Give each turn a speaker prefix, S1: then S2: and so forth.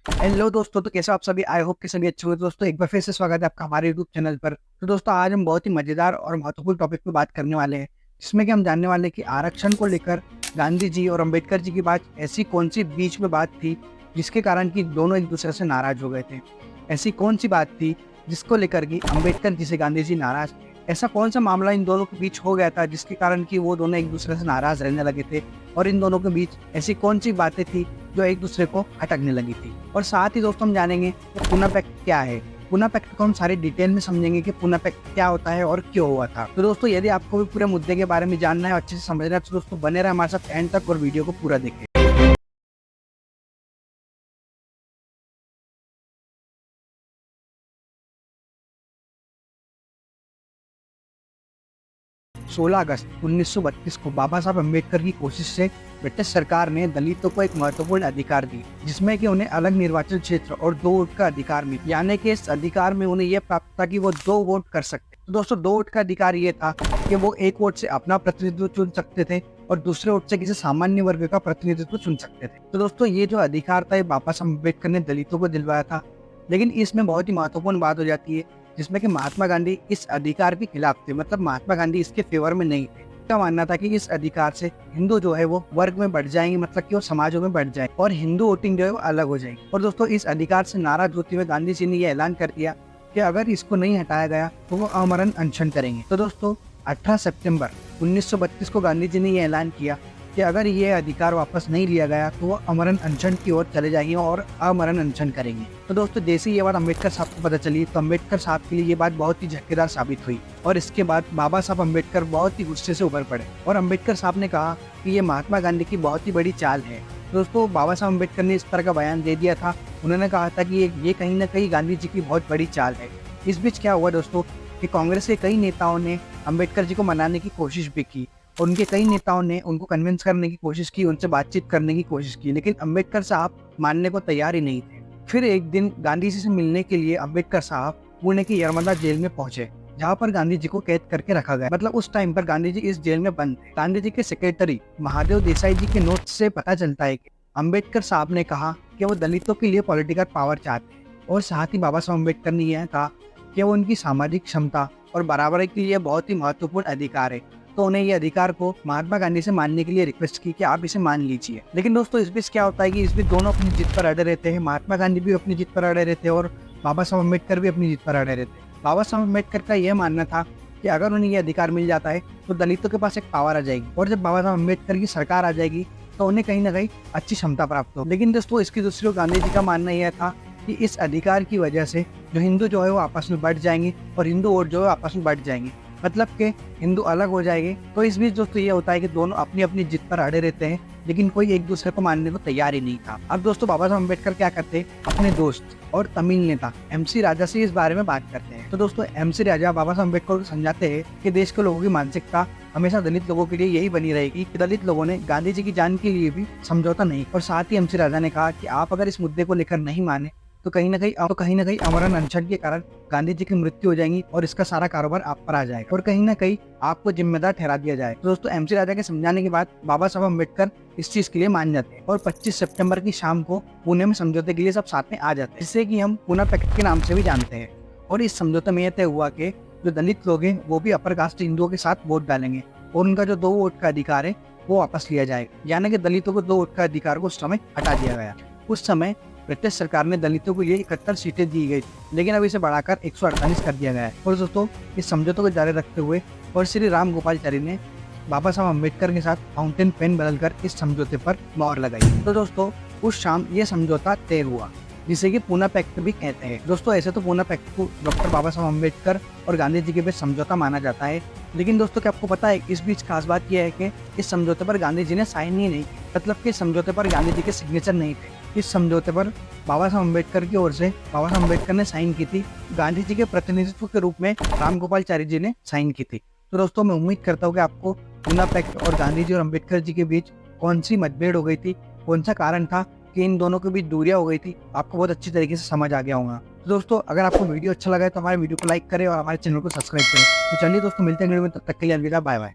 S1: Hello दोस्तों, तो कैसे हो आप सभी। आई होप कि सभी अच्छे हो। दोस्तों एक बार फिर से स्वागत है आपका हमारे यूट्यूब चैनल पर। तो दोस्तों आज हम बहुत ही मजेदार और महत्वपूर्ण टॉपिक पे बात करने वाले हैं, जिसमें कि हम जानने वाले हैं कि आरक्षण को लेकर गांधी जी और अंबेडकर जी की बात ऐसी कौन सी बीच में बात थी जिसके कारण कि दोनों एक दूसरे से नाराज हो गए थे। ऐसी कौन सी बात थी जिसको लेकर कि अंबेडकर जी से गांधी जी नाराज थे। ऐसा कौन सा मामला इन दोनों के बीच हो गया था जिसके कारण कि वो दोनों एक दूसरे से नाराज रहने लगे थे, और इन दोनों के बीच ऐसी कौन सी बातें थी जो एक दूसरे को खटकने लगी थी। और साथ ही दोस्तों हम जानेंगे कि पूना पैक्ट क्या है। पूना पैक्ट को हम सारी डिटेल में समझेंगे कि पूना पैक्ट क्या होता है और क्यों हुआ था। तो दोस्तों यदि आपको भी पूरे मुद्दे के बारे में जानना है, अच्छे से समझना है, तो दोस्तों बने रहे हमारे साथ एंड तक और वीडियो को पूरा देखें। 16 अगस्त 1932 को बाबा साहब अम्बेडकर की कोशिश से ब्रिटिश सरकार ने दलितों को एक महत्वपूर्ण अधिकार दी, जिसमें कि उन्हें अलग निर्वाचन क्षेत्र और 2 वोट का अधिकार मिला। यानी कि इस अधिकार में उन्हें यह प्राप्त था कि वो 2 वोट कर सकते। तो दोस्तों 2 वोट का अधिकार ये था कि वो एक वोट से अपना प्रतिनिधित्व चुन सकते थे और दूसरे वोट से किसी सामान्य वर्ग का प्रतिनिधित्व चुन सकते थे। तो दोस्तों ये जो अधिकार था ये बाबा साहब अम्बेडकर ने दलितों को दिलवाया था। लेकिन इसमें बहुत ही महत्वपूर्ण बात हो जाती है, जिसमें कि महात्मा गांधी इस अधिकार के खिलाफ थे। मतलब महात्मा गांधी इसके फेवर में नहीं थे। उनका मानना था कि इस अधिकार से हिंदू जो है वो वर्ग में बढ़ जाएंगे, मतलब कि वो समाजों में बढ़ जाएंगे और हिंदू वोटिंग जो है वो अलग हो जाएगी। और दोस्तों इस अधिकार से नाराज होते हुए गांधी जी ने यह ऐलान कर दिया कि अगर इसको नहीं हटाया गया तो वो आमरण अनशन करेंगे। तो दोस्तों 18 सितंबर 1932 को गांधी जी ने यह ऐलान किया कि अगर ये अधिकार वापस नहीं लिया गया तो वो अमरण अनशन की ओर चले जाएंगे और अमरण अनशन करेंगे। तो दोस्तों जैसे ये बात अम्बेडकर साहब को पता चली तो अम्बेडकर साहब के लिए ये बात बहुत ही झटकेदार साबित हुई, और इसके बाद बाबा साहब अम्बेडकर बहुत ही गुस्से से उभर पड़े और अम्बेडकर साहब ने कहा कि ये महात्मा गांधी की बहुत ही बड़ी चाल है। दोस्तों बाबा साहब अम्बेडकर ने इस तरह का बयान दे दिया था। उन्होंने कहा था कि ये कहीं ना कहीं गांधी जी की बहुत बड़ी चाल है। इस बीच क्या हुआ दोस्तों कि कांग्रेस के कई नेताओं ने अम्बेडकर जी को मनाने की कोशिश भी की और उनके कई नेताओं ने उनको कन्विंस करने की कोशिश की, उनसे बातचीत करने की कोशिश की, लेकिन अम्बेडकर साहब मानने को तैयार ही नहीं थे। फिर एक दिन गांधी जी से मिलने के लिए अम्बेडकर साहब पुणे की यरमदा जेल में पहुंचे, जहां पर गांधी जी को कैद करके रखा गया। मतलब उस टाइम पर गांधी जी इस जेल में बंद थे। गांधी जी के सेक्रेटरी महादेव देसाई जी के नोट से पता चलता है कि अम्बेडकर साहब ने कहा कि वो दलितों के लिए पॉलिटिकल पावर चाहते हैं, और साथ ही बाबा साहब अम्बेडकर ने यह कहा कि वो उनकी सामाजिक क्षमता और बराबरी के लिए बहुत ही महत्वपूर्ण अधिकार है। तो उन्हें ये अधिकार को महात्मा गांधी से मानने के लिए रिक्वेस्ट की कि आप इसे मान लीजिए। लेकिन दोस्तों इस बीच क्या होता है कि इस बीच दोनों अपनी जिद पर अड़े रहते हैं। महात्मा गांधी भी अपनी जिद पर अड़े रहते हैं और बाबा साहब अम्बेडकर भी अपनी जिद पर अड़े रहते हैं। बाबा साहब अम्बेडकर का यह मानना था कि अगर उन्हें यह अधिकार मिल जाता है तो दलितों के पास एक पावर आ जाएगी, और जब बाबा साहब अम्बेडकर की सरकार आ जाएगी तो उन्हें कहीं ना कहीं अच्छी क्षमता प्राप्त हो। लेकिन दोस्तों इसकी दूसरी ओर गांधी जी का मानना यह था कि इस अधिकार की वजह से जो हिंदू जो है वो आपस में बढ़ जाएंगे और हिंदू वोट जो है आपस में बढ़ जाएंगे, मतलब कि हिंदू अलग हो जाएंगे। तो इस बीच दोस्तों ये होता है कि दोनों अपनी अपनी जिद पर अड़े रहते हैं, लेकिन कोई एक दूसरे को मानने को तैयार ही नहीं था। अब दोस्तों बाबा साहब अम्बेडकर क्या करते, अपने दोस्त और तमिल नेता MC राजा से इस बारे में बात करते हैं। तो दोस्तों MC राजा बाबा साहब अम्बेडकर को समझाते हैं कि देश के लोगों की मानसिकता हमेशा दलित लोगों के लिए यही बनी रहेगी कि दलित लोगों ने गांधी जी की जान के लिए भी समझौता नहीं। और साथ ही MC राजा ने कहा कि आप अगर इस मुद्दे को लेकर नहीं माने तो कहीं ना कहीं अमरण अनशन के कारण गांधी जी की मृत्यु हो जाएगी और इसका सारा कारोबार आप पर आ जाएगा और कहीं ना कहीं आपको जिम्मेदार ठहरा दिया जाए। तो दोस्तों MC राजा के समझाने के बाद बाबा साहब अम्बेडकर इस चीज के लिए मान जाते हैं और 25 सितंबर की शाम को पुणे में समझौते के लिए सब साथ में आ जाते हैं, जिसे कि हम पूना पैक्ट के नाम से भी जानते हैं। और इस समझौते में यह तय हुआ कि जो दलित लोग हैं वो भी अपर कास्ट हिंदुओं के साथ वोट डालेंगे और उनका जो 2 वोट का अधिकार है वो वापस लिया जाएगा। यानी कि दलितों को 2 वोट का अधिकार को उस समय हटा दिया गया। उस समय ब्रिटिश सरकार ने दलितों को ये 71 सीटें दी गई, लेकिन अब इसे बढ़ाकर 148 कर दिया गया है। और दोस्तों इस समझौते को जारी रखते हुए और श्री राम गोपालाचारी ने बाबा साहब अम्बेडकर के साथ फाउंटेन पेन बदलकर इस समझौते पर मोहर लगाई। तो दोस्तों उस शाम ये समझौता तय हुआ, जिसे कि पूना पैक्ट भी कहते हैं। दोस्तों ऐसे तो पूना पैक्ट को डॉक्टर बाबा साहब अम्बेडकर और गांधी जी के बीच समझौता माना जाता है, लेकिन दोस्तों क्या आपको पता है इस बीच खास बात यह है कि इस समझौते पर गांधी जी ने साइन ही नहीं की, मतलब कि समझौते पर गांधी जी के सिग्नेचर नहीं थे। इस समझौते पर बाबा साहब अम्बेडकर की ओर से बाबा साहब अम्बेडकर ने साइन की थी, गांधी जी के प्रतिनिधित्व के रूप में राम गोपालाचारी जी ने साइन की थी। तो दोस्तों मैं उम्मीद करता हूँ कि आपको पूना पैक्ट और गांधी जी और अम्बेडकर जी के बीच कौन सी मतभेद हो गई थी, कौन सा कारण था कि इन दोनों के बीच दूरियां हो गई थी, आपको बहुत अच्छी तरीके से समझ आ गया होगा। तो दोस्तों अगर आपको वीडियो अच्छा लगा है तो हमारे वीडियो को लाइक करें और हमारे चैनल को सब्सक्राइब करें। तो चलिए दोस्तों मिलते हैं वीडियो में, तब तक के लिए अलविदा, बाय बाय।